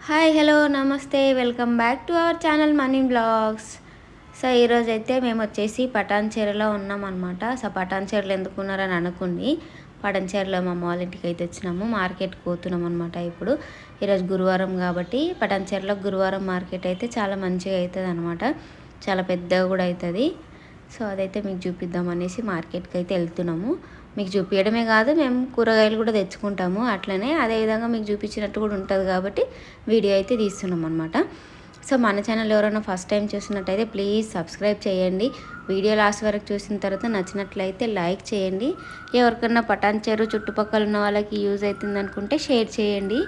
Hi hello నమస్తే welcome back to our channel money blogs. So ఈరోజైతే మేము వచ్చేసి పటాన్చెరులో ఉన్నామన్నమాట. సో పటాన్చెరులో ఎందుకు ఉన్నారని అనుకోండి, పటాన్చెరులో మా అమ్మ వాళ్ళ ఇంటికి అయితే వచ్చినాము. మార్కెట్కి పోతున్నాం అనమాట. ఇప్పుడు ఈరోజు గురువారం కాబట్టి పటాన్చెరులో గురువారం మార్కెట్ అయితే చాలా మంచిగా అవుతుంది అనమాట. చాలా పెద్దగా కూడా అవుతుంది. సో అదైతే మీకు చూపిద్దాం అనేసి మార్కెట్కి అయితే వెళ్తున్నాము. మీకు చూపించడమే కాదు, మేము కూరగాయలు కూడా తెచ్చుకుంటాము. అట్లనే అదేవిధంగా మీకు చూపించినట్టు కూడా ఉంటుంది కాబట్టి వీడియో అయితే తీస్తున్నాం అనమాట. సో మన ఛానల్ ఎవరైనా ఫస్ట్ టైం చూసినట్టయితే ప్లీజ్ సబ్స్క్రైబ్ చేయండి. వీడియో లాస్ట్ వరకు చూసిన తర్వాత నచ్చినట్లయితే లైక్ చేయండి. ఎవరికన్నా పటాన్చెరు చుట్టుపక్కల ఉన్న వాళ్ళకి యూజ్ అవుతుంది అనుకుంటే షేర్ చేయండి.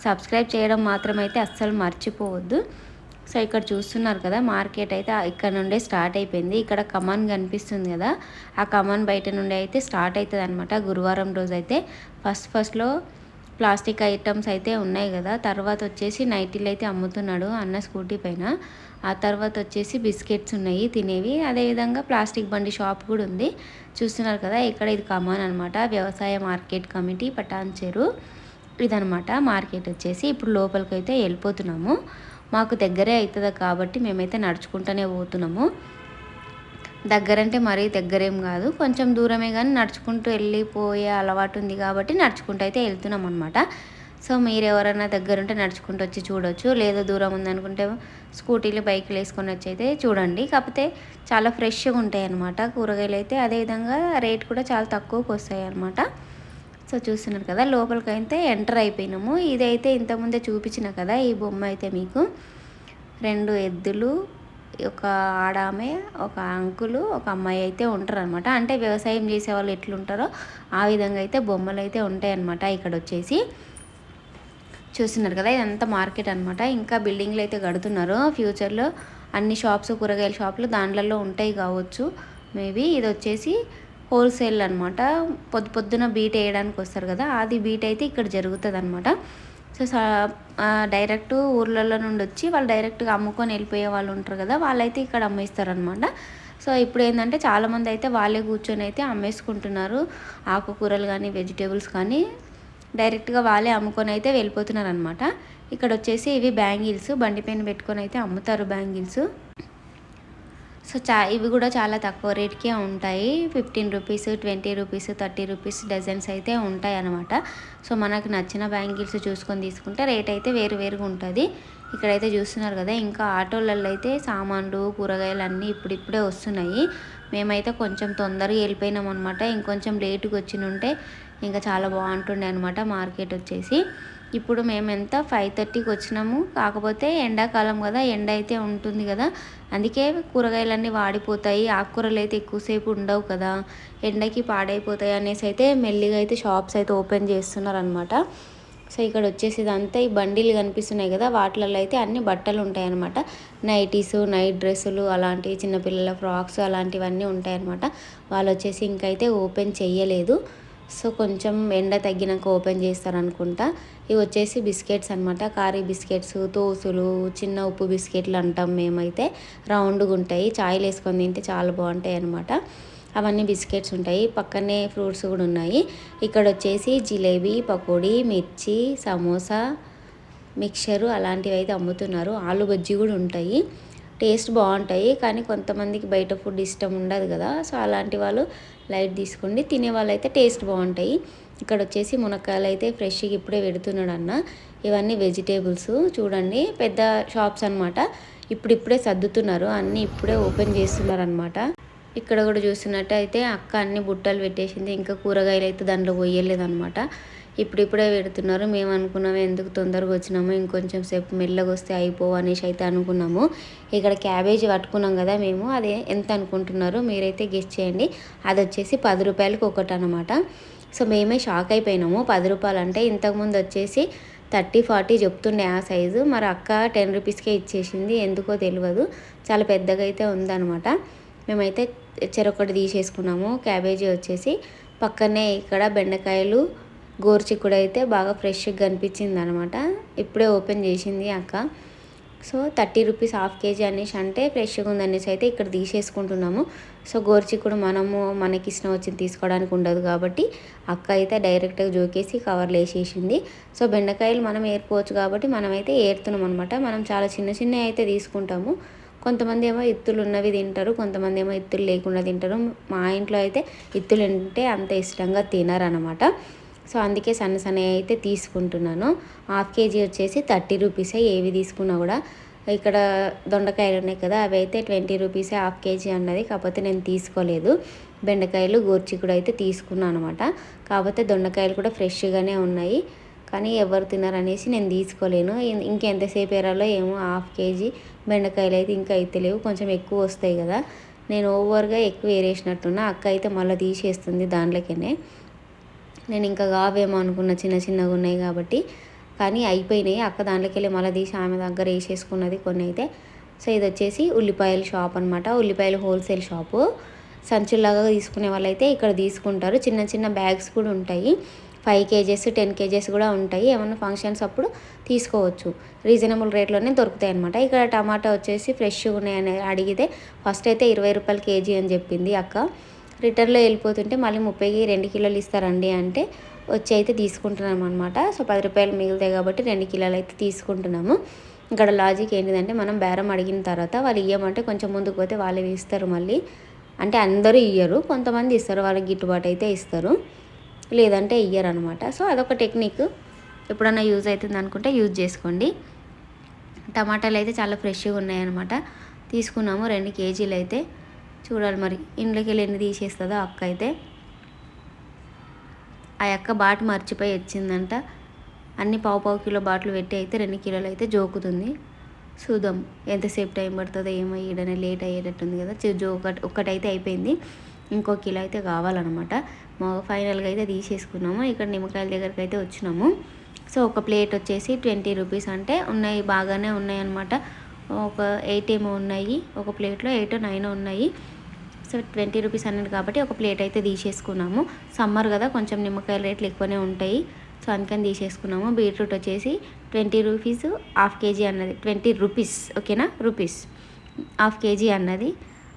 సబ్స్క్రైబ్ చేయడం మాత్రం అయితే అస్సలు మర్చిపోవద్దు. సో ఇక్కడ చూస్తున్నారు కదా, మార్కెట్ అయితే ఇక్కడ నుండే స్టార్ట్ అయిపోయింది. ఇక్కడ కమాన్ కనిపిస్తుంది కదా, ఆ కమాన్ బయట నుండి అయితే స్టార్ట్ అవుతుంది అనమాట. గురువారం రోజు అయితే ఫస్ట్లో ప్లాస్టిక్ ఐటమ్స్ అయితే ఉన్నాయి కదా, తర్వాత వచ్చేసి నైటీలు అయితే అమ్ముతున్నాడు అన్న స్కూటీ పైన. ఆ తర్వాత వచ్చేసి బిస్కెట్స్ ఉన్నాయి తినేవి. అదేవిధంగా ప్లాస్టిక్ బండి షాప్ కూడా ఉంది. చూస్తున్నారు కదా, ఇక్కడ ఇది కమాన్ అనమాట. వ్యవసాయ మార్కెట్ కమిటీ పటాన్చెరు ఇదనమాట మార్కెట్ వచ్చేసి. ఇప్పుడు లోపలికి అయితే వెళ్ళిపోతున్నాము. మాకు దగ్గరే అవుతుంది కాబట్టి మేమైతే నడుచుకుంటూనే పోతున్నాము. దగ్గరంటే మరీ దగ్గరేం కాదు, కొంచెం దూరమే, కానీ నడుచుకుంటూ వెళ్ళిపోయే అలవాటు ఉంది కాబట్టి నడుచుకుంటూ అయితే వెళ్తున్నాం అనమాట. సో మీరు ఎవరైనా దగ్గర ఉంటే నడుచుకుంటూ వచ్చి చూడవచ్చు, లేదా దూరం ఉందనుకుంటే స్కూటీలు బైక్లు వేసుకొని వచ్చి అయితే చూడండి. కాకపోతే చాలా ఫ్రెష్గా ఉంటాయి అన్నమాట కూరగాయలు అయితే. అదేవిధంగా రేట్ కూడా చాలా తక్కువకి వస్తాయి అన్నమాట. సో చూస్తున్నారు కదా, లోపలికి అయితే ఎంటర్ అయిపోయినాము. ఇదైతే ఇంతకుముందే చూపించిన కదా ఈ బొమ్మ అయితే మీకు. 2 ఎద్దులు, ఒక ఆడామె, ఒక అంకులు, ఒక అమ్మాయి అయితే ఉంటారు అనమాట. అంటే వ్యవసాయం చేసే వాళ్ళు ఎట్లుంటారో ఆ విధంగా అయితే బొమ్మలు అయితే ఉంటాయి అన్నమాట. ఇక్కడ వచ్చేసి చూస్తున్నారు కదా, ఇదంతా మార్కెట్ అనమాట. ఇంకా బిల్డింగ్లు అయితే కడుతున్నారు. ఫ్యూచర్లో అన్ని షాప్స్, కూరగాయల షాపులు దాంట్లో ఉంటాయి కావచ్చు మేబీ. ఇది వచ్చేసి హోల్సేల్ అనమాట. పొద్దున బీట్ వేయడానికి వస్తారు కదా, అది బీట్ అయితే ఇక్కడ జరుగుతుంది అనమాట. సో డైరెక్ట్ ఊర్లలో నుండి వచ్చి వాళ్ళు డైరెక్ట్గా అమ్ముకొని వెళ్ళిపోయే వాళ్ళు ఉంటారు కదా, వాళ్ళైతే ఇక్కడ అమ్మేస్తారనమాట. సో ఇప్పుడు ఏంటంటే చాలామంది అయితే వాళ్ళే కూర్చొని అయితే అమ్మేసుకుంటున్నారు. ఆకుకూరలు కానీ వెజిటేబుల్స్ కానీ డైరెక్ట్గా వాళ్ళే అమ్ముకొని అయితే వెళ్ళిపోతున్నారు అనమాట. ఇక్కడ వచ్చేసి ఇవి బ్యాంగిల్స్, బండి పైన పెట్టుకొని అయితే అమ్ముతారు బ్యాంగిల్స్. సో ఇవి కూడా చాలా తక్కువ రేట్కే ఉంటాయి. 15 రూపీస్, 20 రూపీస్, 30 రూపీస్ డజన్స్ అయితే ఉంటాయి అన్నమాట. సో మనకు నచ్చిన బ్యాంగిల్స్ చూసుకొని తీసుకుంటే రేట్ అయితే వేరుగా ఉంటుంది. ఇక్కడైతే చూస్తున్నారు కదా, ఇంకా ఆటోలలో అయితే సామాన్లు, కూరగాయలు అన్నీ ఇప్పుడిప్పుడే వస్తున్నాయి. మేమైతే కొంచెం తొందరగా వెళ్ళిపోయినాం అనమాట. ఇంకొంచెం లేటుగా వచ్చినుంటే ఇంకా చాలా బాగుంటుండే అనమాట మార్కెట్ వచ్చేసి. ఇప్పుడు మేము 5:30కి వచ్చినాము. కాకపోతే ఎండాకాలం కదా, ఎండ అయితే ఉంటుంది కదా, అందుకే కూరగాయలన్నీ వాడిపోతాయి. ఆకుకూరలు అయితే ఎక్కువసేపు ఉండవు కదా, ఎండకి పాడైపోతాయి అనేసి అయితే మెల్లిగా అయితే షాప్స్ అయితే ఓపెన్ చేస్తున్నారు అనమాట. సో ఇక్కడ వచ్చేసి ఇదంతా ఈ బండిలు కనిపిస్తున్నాయి కదా, వాటిలలో అయితే అన్ని బట్టలు ఉంటాయి అనమాట. నైటీసు, నైట్ డ్రెస్సులు, అలాంటివి చిన్నపిల్లల ఫ్రాక్స్ అలాంటివన్నీ ఉంటాయి అనమాట. వాళ్ళు వచ్చేసి ఇంకైతే ఓపెన్ చెయ్యలేదు. సో కొంచెం ఎండ తగ్గినాక ఓపెన్ చేస్తారనుకుంటా. ఇవి వచ్చేసి బిస్కెట్స్ అనమాట. కారీ బిస్కెట్స్, తోసులు, చిన్న ఉప్పు బిస్కెట్లు అంటాం మేమైతే. రౌండ్గా ఉంటాయి, చాయ్లు వేసుకొని తింటే చాలా బాగుంటాయి అనమాట. అవన్నీ బిస్కెట్స్ ఉంటాయి. పక్కనే ఫ్రూట్స్ కూడా ఉన్నాయి. ఇక్కడ వచ్చేసి జిలేబీ, పకోడీ, మిర్చి, సమోసా, మిక్చరు అలాంటివి అయితే అమ్ముతున్నారు. ఆలు బజ్జీ కూడా ఉంటాయి. టేస్ట్ బాగుంటాయి, కానీ కొంతమందికి బయట ఫుడ్ ఇష్టం ఉండదు కదా, సో అలాంటి వాళ్ళు లైట్ తీసుకోండి. తినే వాళ్ళు అయితే టేస్ట్ బాగుంటాయి. ఇక్కడ వచ్చేసి మునక్కాయలు అయితే ఫ్రెష్గా ఇప్పుడే పెడుతున్నాడు అన్న. ఇవన్నీ వెజిటేబుల్స్ చూడండి, పెద్ద షాప్స్ అనమాట. ఇప్పుడిప్పుడే సర్దుతున్నారు, అన్నీ ఇప్పుడే ఓపెన్ చేస్తున్నారు అనమాట. ఇక్కడ కూడా చూస్తున్నట్టయితే అక్క అన్ని బుట్టలు పెట్టేసింది. ఇంకా కూరగాయలు అయితే దాంట్లో పోయలేదనమాట. ఇప్పుడిప్పుడే పెడుతున్నారు. మేము అనుకున్నాము ఎందుకు తొందరగా వచ్చినాము, ఇంకొంచెం సేపు మెల్లగా వస్తే అయిపోవు అనేసి అయితే అనుకున్నాము. ఇక్కడ క్యాబేజీ పట్టుకున్నాం కదా మేము, అదే ఎంత అనుకుంటున్నారు మీరైతే గెస్ చేయండి. అది వచ్చేసి 10 రూపాయలకి ఒకటి అనమాట. సో మేమే షాక్ అయిపోయినాము. 10 రూపాయలు అంటే ఇంతకుముందు వచ్చేసి 30-40 చెప్తుండే ఆ సైజు. మరి అక్క 10 రూపీస్కే ఇచ్చేసింది, ఎందుకో తెలియదు. చాలా పెద్దగా అయితే ఉందన్నమాట. మేమైతే చెరొకటి తీసేసుకున్నాము. క్యాబేజీ వచ్చేసి పక్కనే ఇక్కడ బెండకాయలు, గోరుచిక్కుడు అయితే బాగా ఫ్రెష్గా కనిపించింది అనమాట. ఇప్పుడే ఓపెన్ చేసింది అక్క. సో 30 రూపీస్ హాఫ్ కేజీ అనేసి అంటే ఫ్రెష్గా ఉందనేసి అయితే ఇక్కడ తీసేసుకుంటున్నాము. సో గోరుచిక్కుడు మనము మనకి ఇష్టం వచ్చింది తీసుకోవడానికి ఉండదు కాబట్టి అక్క అయితే డైరెక్ట్గా జోకేసి కవర్లు వేసేసింది. సో బెండకాయలు మనం ఏరుకోవచ్చు కాబట్టి మనమైతే ఏరుతున్నాం అనమాట. మనం చాలా చిన్న చిన్నవి అయితే తీసుకుంటాము. కొంతమంది ఏమో ఇత్తులు ఉన్నవి తింటారు, కొంతమంది ఏమో ఇత్తులు లేకుండా తింటారు. మా ఇంట్లో అయితే ఇత్తులు అంటే అంత ఇష్టంగా తినరనమాట. సో అందుకే సన్న సన్నవి అయితే తీసుకుంటున్నాను. హాఫ్ కేజీ వచ్చేసి 30 రూపీసే ఏవి తీసుకున్నా కూడా. ఇక్కడ దొండకాయలు ఉన్నాయి కదా, అవి అయితే 20 రూపీసే హాఫ్ కేజీ అన్నది. కాకపోతే నేను తీసుకోలేదు. బెండకాయలు గోరుచిక్కుడు అయితే తీసుకున్నాను అనమాట. కాకపోతే దొండకాయలు కూడా ఫ్రెష్గానే ఉన్నాయి, కానీ ఎవరు తినరనేసి నేను తీసుకోలేను. ఇంకెంతసేపు ఏరాలో ఏమో హాఫ్ కేజీ బెండకాయలు అయితే ఇంకా అయితే లేవు, కొంచెం ఎక్కువ వస్తాయి కదా. నేను ఓవర్గా ఎక్కువ ఏరేసినట్టున్నా. అక్క అయితే మళ్ళీ తీసేస్తుంది దాంట్లోనే. నేను ఇంకా కావేమో అనుకున్న, చిన్న చిన్నగా ఉన్నాయి కాబట్టి, కానీ అయిపోయినాయి. అక్క దాంట్లోకి వెళ్ళి మళ్ళీ తీసి ఆమె దగ్గర వేసేసుకున్నది కొన్ని అయితే. సో ఇది వచ్చేసి ఉల్లిపాయల షాప్ అనమాట. ఉల్లిపాయలు హోల్సేల్ షాపు. సంచుల్లాగా తీసుకునే వాళ్ళైతే ఇక్కడ తీసుకుంటారు. చిన్న చిన్న బ్యాగ్స్ కూడా ఉంటాయి. 5 కేజెస్ 10 కేజెస్ కూడా ఉంటాయి. ఏమన్నా ఫంక్షన్స్ అప్పుడు తీసుకోవచ్చు. రీజనబుల్ రేట్లోనే దొరుకుతాయి అనమాట. ఇక్కడ టమాటా వచ్చేసి ఫ్రెష్గా ఉన్నాయని అడిగితే ఫస్ట్ అయితే 20 రూపాయలు కేజీ అని చెప్పింది అక్క. రిటర్న్లో వెళ్ళిపోతుంటే మళ్ళీ 30కి 2 కిలోలు ఇస్తారండి అంటే వచ్చి అయితే తీసుకుంటున్నాము అనమాట. సో 10 రూపాయలు మిగులుతాయి కాబట్టి 2 కిలోలు అయితే తీసుకుంటున్నాము. ఇక్కడ లాజిక్ ఏంటిదంటే మనం బేరం అడిగిన తర్వాత వాళ్ళు ఇవ్వమంటే కొంచెం ముందుకు పోతే వాళ్ళు ఇస్తారు. మళ్ళీ అంటే అందరూ ఇయ్యరు, కొంతమంది ఇస్తారు, వాళ్ళకి గిట్టుబాటు అయితే ఇస్తారు, లేదంటే ఇయ్యరు అనమాట. సో అదొక టెక్నిక్. ఎప్పుడన్నా యూజ్ అవుతుంది అనుకుంటే యూజ్ చేసుకోండి. టమాటాలు అయితే చాలా ఫ్రెష్గా ఉన్నాయన్నమాట. తీసుకున్నాము 2 కేజీలు అయితే. చూడాలి మరి ఇంట్లోకి వెళ్ళి ఎన్ని తీసేస్తుందో అక్క అయితే. ఆ అక్క బాటు మర్చిపోయి వచ్చిందంట. అన్ని పావు కిలో బాటిల్ పెట్టి అయితే 2 కిలోలు అయితే జోకుతుంది. చూద్దాం ఎంతసేపు టైం పడుతుందో ఏమో. ఈడనే లేట్ అయ్యేటట్టుంది కదా. ఒక్కటైతే అయిపోయింది, ఇంకో కిలో అయితే కావాలన్నమాట. ఫైనల్గా అయితే తీసేసుకున్నాము. ఇక్కడ నిమ్మకాయల దగ్గరికి అయితే వచ్చినాము. సో ఒక ప్లేట్ వచ్చేసి 20 రూపీస్ అంటే ఉన్నాయి, బాగానే ఉన్నాయి అనమాట. ఒక 8 ఏమో ఉన్నాయి, ఒక ప్లేట్లో 8 9 ఉన్నాయి. సో 20 రూపీస్ అన్నది కాబట్టి ఒక ప్లేట్ అయితే తీసేసుకున్నాము. సమ్మర్ కదా, కొంచెం నిమ్మకాయల రేట్లు ఎక్కువనే ఉంటాయి. సో అందుకని తీసేసుకున్నాము. బీట్రూట్ వచ్చేసి 20 రూపీస్ హాఫ్ కేజీ అన్నది. 20 రూపీస్ ఓకేనా, రూపీస్ హాఫ్ కేజీ అన్నది.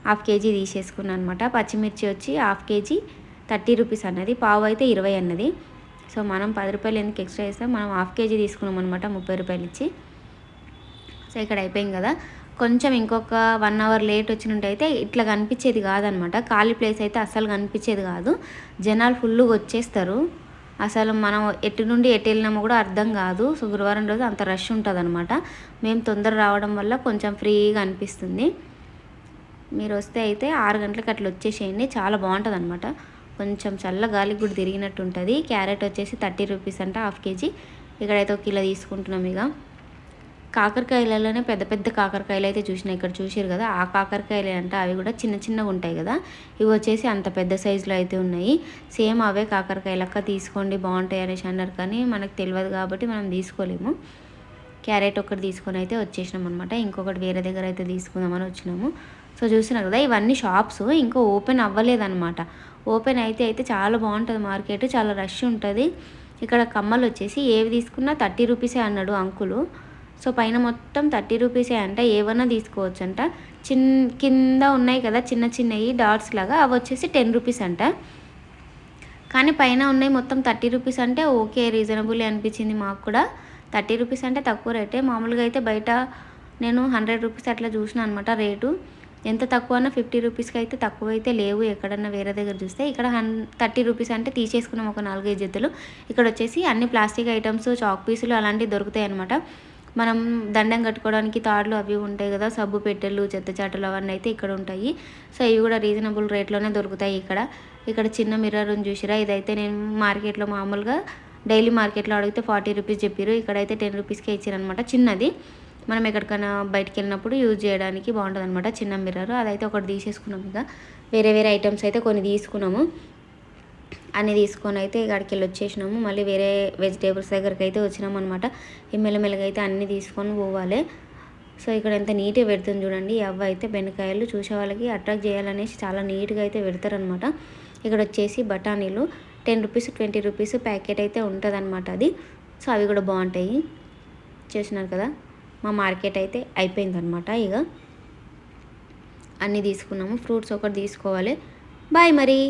హాఫ్ కేజీ తీసేసుకున్నాను అనమాట. పచ్చిమిర్చి వచ్చి హాఫ్ కేజీ 30 రూపీస్ అన్నది. పావు అయితే 20 అన్నది. సో మనం 10 రూపాయలు ఎందుకు ఎక్స్ట్రా వేస్తాం, మనం హాఫ్ కేజీ తీసుకున్నాం అనమాట 30 రూపాయలు ఇచ్చి. సో ఇక్కడ అయిపోయింది కదా. కొంచెం ఇంకొక 1 అవర్ లేట్ వచ్చినట్టయితే ఇట్లా కనిపించేది కాదనమాట. ఖాళీ ప్లేస్ అయితే అస్సలు కనిపించేది కాదు. జనాలు ఫుల్గా వచ్చేస్తారు. అసలు మనం ఎటు నుండి ఎటు వెళ్ళినామో కూడా అర్థం కాదు. సో గురువారం రోజు అంత రష్ ఉంటుంది అనమాట. మేము తొందర రావడం వల్ల కొంచెం ఫ్రీగా అనిపిస్తుంది. మీరు వస్తే అయితే 6 గంటలకు అట్లా వచ్చేసేయండి, చాలా బాగుంటుంది అనమాట. కొంచెం చల్ల గాలికి కూడా తిరిగినట్టు ఉంటుంది. క్యారెట్ వచ్చేసి 30 రూపీస్ అంట హాఫ్ కేజీ. ఇక్కడైతే 1 కిలో తీసుకుంటున్నాం. ఇక కాకరకాయలలోనే పెద్ద పెద్ద కాకరకాయలు అయితే చూసినా, ఇక్కడ చూసారు కదా, ఆ కాకరకాయలే అంట. అవి కూడా చిన్న చిన్నగా ఉంటాయి కదా. ఇవి వచ్చేసి అంత పెద్ద సైజులో అయితే ఉన్నాయి. సేమ్ అవే కాకరకాయలక్క తీసుకోండి బాగుంటాయి అనేసి అన్నారు, కానీ మనకు తెలియదు కాబట్టి మనం తీసుకోలేము. క్యారెట్ ఒకటి తీసుకొని అయితే వచ్చేసినాం అనమాట. ఇంకొకటి వేరే దగ్గర అయితే తీసుకుందామని వచ్చినాము. సో చూసినారు కదా, ఇవన్నీ షాప్స్ ఇంకా ఓపెన్ అవ్వలేదన్నమాట. ఓపెన్ అయితే చాలా బాగుంటుంది మార్కెట్, చాలా రష్ ఉంటుంది. ఇక్కడ కమ్మలు వచ్చేసి ఏవి తీసుకున్నా 30 రూపీసే అన్నాడు అంకులు. సో పైన మొత్తం 30 రూపీసే అంట. ఏవన్నా తీసుకోవచ్చు అంట. కింద ఉన్నాయి కదా చిన్న చిన్నవి డాట్స్ లాగా, అవి వచ్చేసి 10 రూపీస్ అంట. కానీ పైన ఉన్నాయి మొత్తం 30 రూపీస్ అంటే ఓకే, రీజనబుల్ అనిపించింది మాకు కూడా. 30 రూపీస్ అంటే తక్కువ రేటే. మామూలుగా అయితే బయట నేను 100 రూపీస్ అట్లా చూసిన అనమాట రేటు. ఎంత తక్కువ అన్నా 50 రూపీస్కి అయితే తక్కువ అయితే లేవు ఎక్కడన్నా వేరే దగ్గర చూస్తే. ఇక్కడ 30 రూపీస్ అంటే తీసేసుకున్నాం ఒక 4-5 జతలు. ఇక్కడ వచ్చేసి అన్ని ప్లాస్టిక్ ఐటమ్స్, చాక్ పీసులు అలాంటివి దొరుకుతాయి అనమాట. మనం దండం కట్టుకోవడానికి తాడులు అవి ఉంటాయి కదా, సబ్బు పెట్టెలు, చెత్త చాటలు అవన్నీ అయితే ఇక్కడ ఉంటాయి. సో ఇవి కూడా రీజనబుల్ రేట్లోనే దొరుకుతాయి ఇక్కడ చిన్న మిర్రర్ చూసిరా, ఇదైతే నేను మార్కెట్లో మామూలుగా డైలీ మార్కెట్లో అడిగితే 40 రూపీస్ చెప్పారు. ఇక్కడైతే 10 రూపీస్కే ఇచ్చారనమాట. చిన్నది, మనం ఎక్కడికైనా బయటికి వెళ్ళినప్పుడు యూజ్ చేయడానికి బాగుంటుంది అనమాట చిన్న మిర్రర్. అదైతే ఒకటి తీసేసుకున్నాం. ఇక వేరే ఐటమ్స్ అయితే కొన్ని తీసుకున్నాము. అన్నీ తీసుకొని అయితే ఇక్కడికి వెళ్ళి వచ్చేసినాము. మళ్ళీ వేరే వెజిటేబుల్స్ దగ్గరికి అయితే వచ్చినాము అనమాట. మెల్లమెల్లగా అయితే అన్నీ తీసుకొని పోవాలి. సో ఇక్కడ ఎంత నీట్గా పెడుతుంది చూడండి. అవ్వ అయితే బెండకాయలు చూసే వాళ్ళకి అట్రాక్ట్ చేయాలనేసి చాలా నీట్గా అయితే పెడతారనమాట. ఇక్కడ వచ్చేసి బఠానీలు 10 రూపీస్ 20 రూపీస్ ప్యాకెట్ అయితే ఉంటుంది అనమాట అది. సో అవి కూడా బాగుంటాయి. చేసినారు కదా. మా మార్కెట్ అయితే అయిపోయిందనమాట. ఇక అన్నీ తీసుకున్నాము. ఫ్రూట్స్ ఒకటి తీసుకోవాలి. బాయ్ మరి.